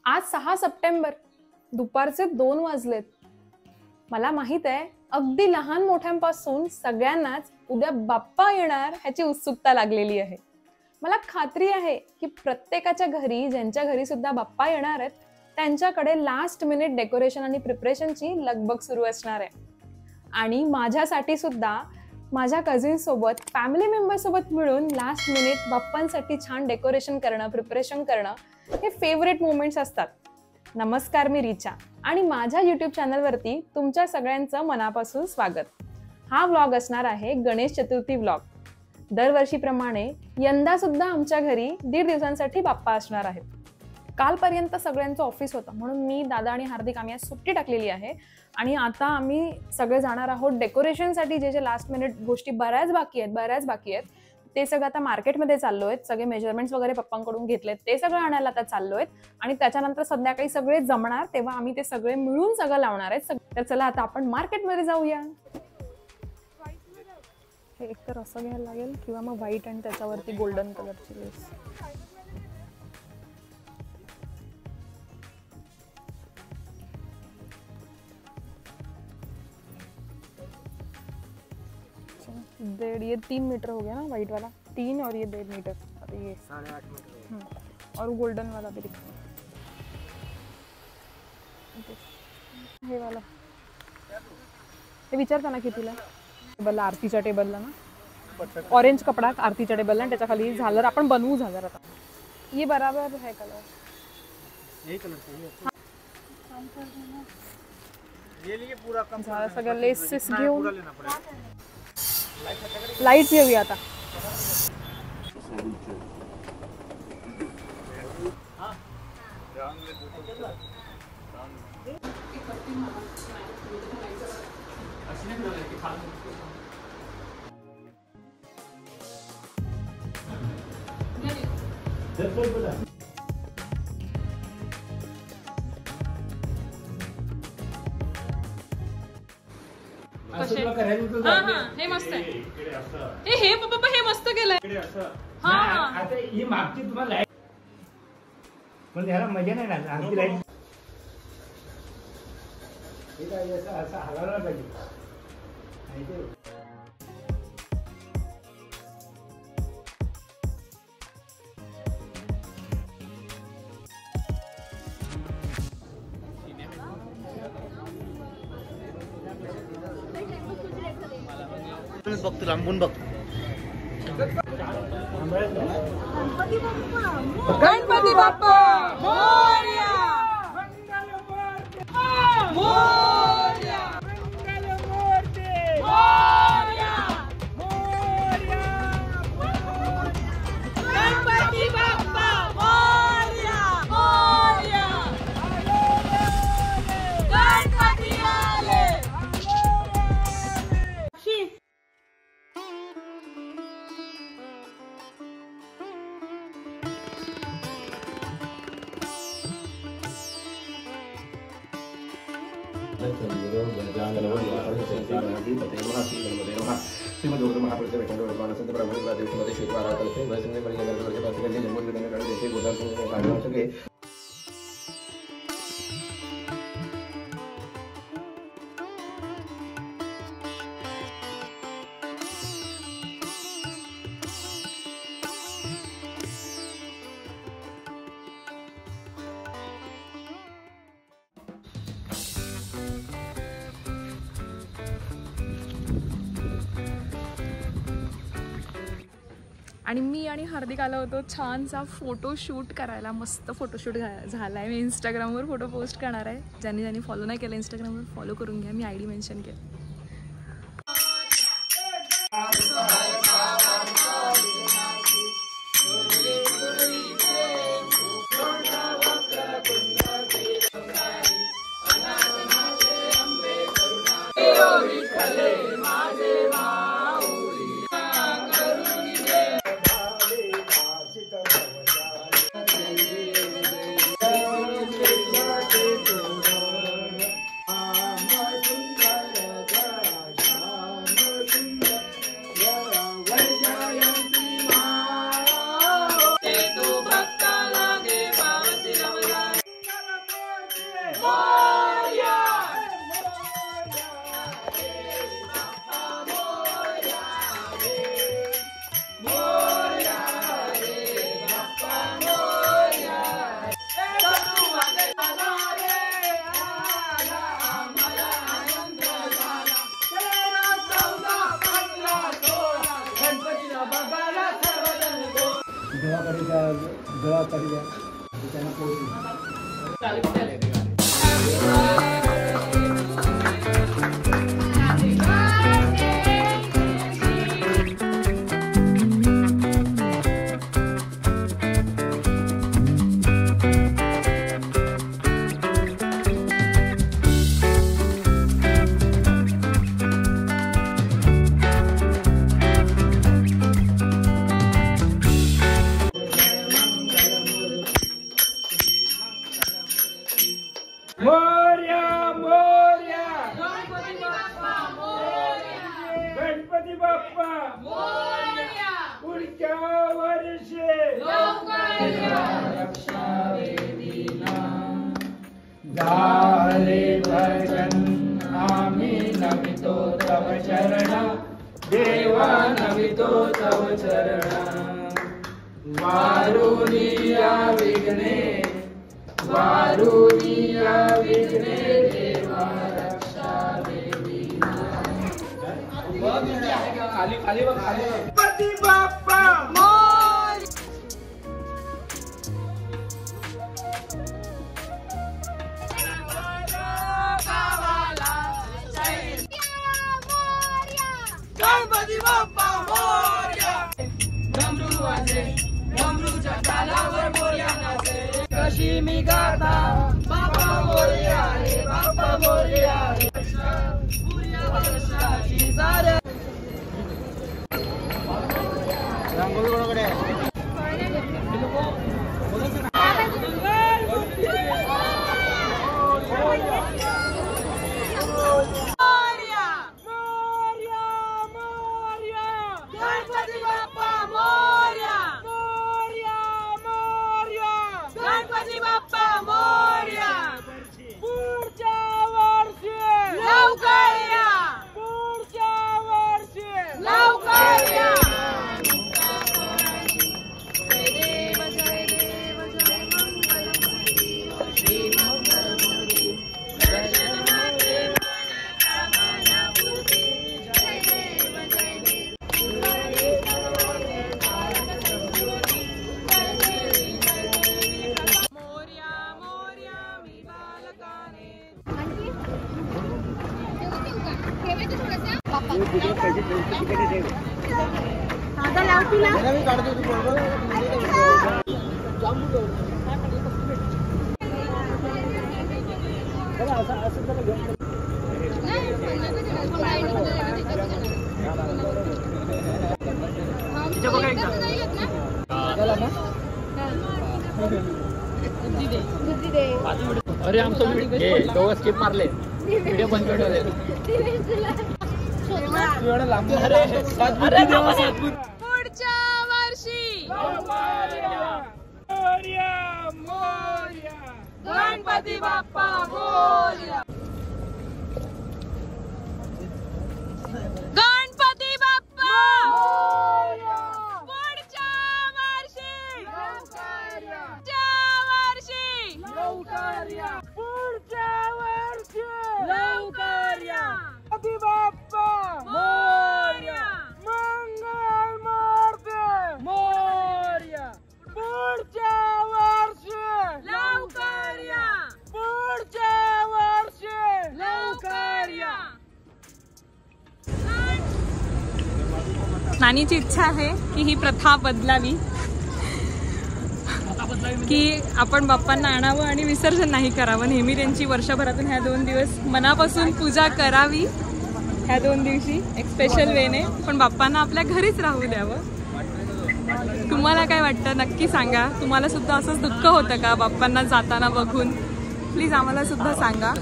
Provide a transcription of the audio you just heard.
आज 6 सप्टेंबर दुपारचे 2 वाजलेत. मला माहित आहे अगदी लहान मोठ्यांपासून सगळ्यांनाच उद्या बाप्पा येणार ह्याची उत्सुकता लागलेली आहे. मला खात्री आहे की प्रत्येकाच्या घरी, ज्यांच्या घरी सुद्धा बाप्पा येणार आहेत, त्यांच्याकडे लास्ट मिनिट डेकोरेशन आणि प्रिपरेशनची लगबग सुरू असणार आहे. आणि माझ्यासाठी सुद्धा माझ्या कझिन सोबत, फॅमिली मेंबर सोबत मिळून लास्ट मिनिट बाप्पांसाठी छान डेकोरेशन करणं, प्रिपरेशन करणं हे फेवरेट मोमेंट्स असतात. नमस्कार, मी रिचा आणि माझ्या YouTube चॅनलवरती तुमच्या सगळ्यांचं मनापासून स्वागत. हा व्लॉग असणार आहे गणेश चतुर्थी व्लॉग. दरवर्षीप्रमाणे यंदा सुद्धा आमच्या घरी 1.5 दिवसांसाठी बाप्पा असणार आहेत. कालपर्यंत सगळ्यांचं ऑफिस होतं म्हणून मी, दादा आणि हार्दिक आम्ही आज सुट्टी टाकलेली आहे आणि आता आम्ही सगळे जाणार आहोत डेकोरेशनसाठी. जे लास्ट मिनिट गोष्टी बऱ्याच बाकी आहेत ते सगळं आता मार्केटमध्ये चाललोय. सगळे मेजरमेंट्स वगैरे पप्पांकडून घेतलेत, ते सगळं आणायला आता चाललोय आणि त्याच्यानंतर संध्याकाळी सगळे जमणार तेव्हा आम्ही ते सगळे मिळून सगळं लावणार आहेत. तर चला आता आपण मार्केटमध्ये जाऊया. हे एकतर असं घ्यायला लागेल किंवा मग व्हाईट आणि त्याच्यावरती गोल्डन कलरची लेस. ये 3 मीटर हो गया ना व्हाइट वाला, 3 और ये 1.5 मीटर, और ये 8.5 मीटर, और गोल्डन वाला भी दिखा हे वाला. हे विचारता ना कितीला टेबलला, आरतीच्या टेबलला ना, ऑरेंज कपडा आरतीच्या टेबलला आणि त्याच्या खाली झालर. आपण बनवू झालर आता. ये बराबर है कलर, यही कलर चाहिए. ये लिए पूरा कम सगळं लेसेस घेऊन लाईट येऊया आता. हे मस्त आहे. हे पप्पा हे मस्त केलंय. आता ही मागची तुम्हाला लाईट पण ह्याला मजा नाही ना. आमची लाईट असं हलवला पाहिजे. बघ, लांबून बघ. गणपती बाप्पा मोरया, मोरया, मोरया, गणपती बाप्पा मोरया, मोरया, गणपती आले. आणि मी आणि हार्दिक आलो होतो छानसा फोटोशूट करायला. मस्त फोटोशूट झाला आहे. मी इंस्टाग्रामवर फोटो पोस्ट करणार आहे. ज्यांनी फॉलो नाही केलं इंस्टाग्रामवर फॉलो करून घ्या. मी ID मेन्शन केलं. गणपती बाप्पा मोरया, पुढच्या वर्षी रक्षा वेदीला झाले भजन आम्ही नमितो तव चरण देवा नमितो तव चरण वारुनिया विघ्ने देवा रक्षा वेदीला खाली खाली गणपती बाप्पा मोरया। गणपती बाप्पा मोरया, डमरू वाजे डमरूच्या तालावर मोरया नाचे, कशी मी गाता बाप्पा मोरया रे बाप्पा मोरया रे, सूर्य वर्षाची सारे रांगोळी कोणाकडे अरे आमचं दोघं स्किप मारले व्हिडिओ बंद ठेवले पुढच्या वर्षी गणपती बाप्पा मोरया, गणपती बाप्पा मोरया, पुढच्या वर्षी लवकर या, पुढच्या वर्षी लवकर या, गणपती बाप्पा मोरया, मंगल मूर्ती मोरया, पुढच्या वर्षी लवकर या, पुढच्या वर्षी लवकर या। नानीची इच्छा आहे की ही प्रथा बदलावी, की आपण बाप्पांना आणावं आणि विसर्जन नाही करावं। नेहमी त्यांची वर्षभरातून ह्या 2 दिवस मनापासून पूजा करावी, ह्या 2 दिवशी एक स्पेशल वेने, पण बाप्पांना आपल्या घरीच राहू द्यावं। तुम्हाला काय वाटतं नक्की सांगा। तुम्हाला सुद्धा असंच दुःख होतं का बाप्पांना जाताना बघून? प्लीज आम्हाला सुद्धा सांगा।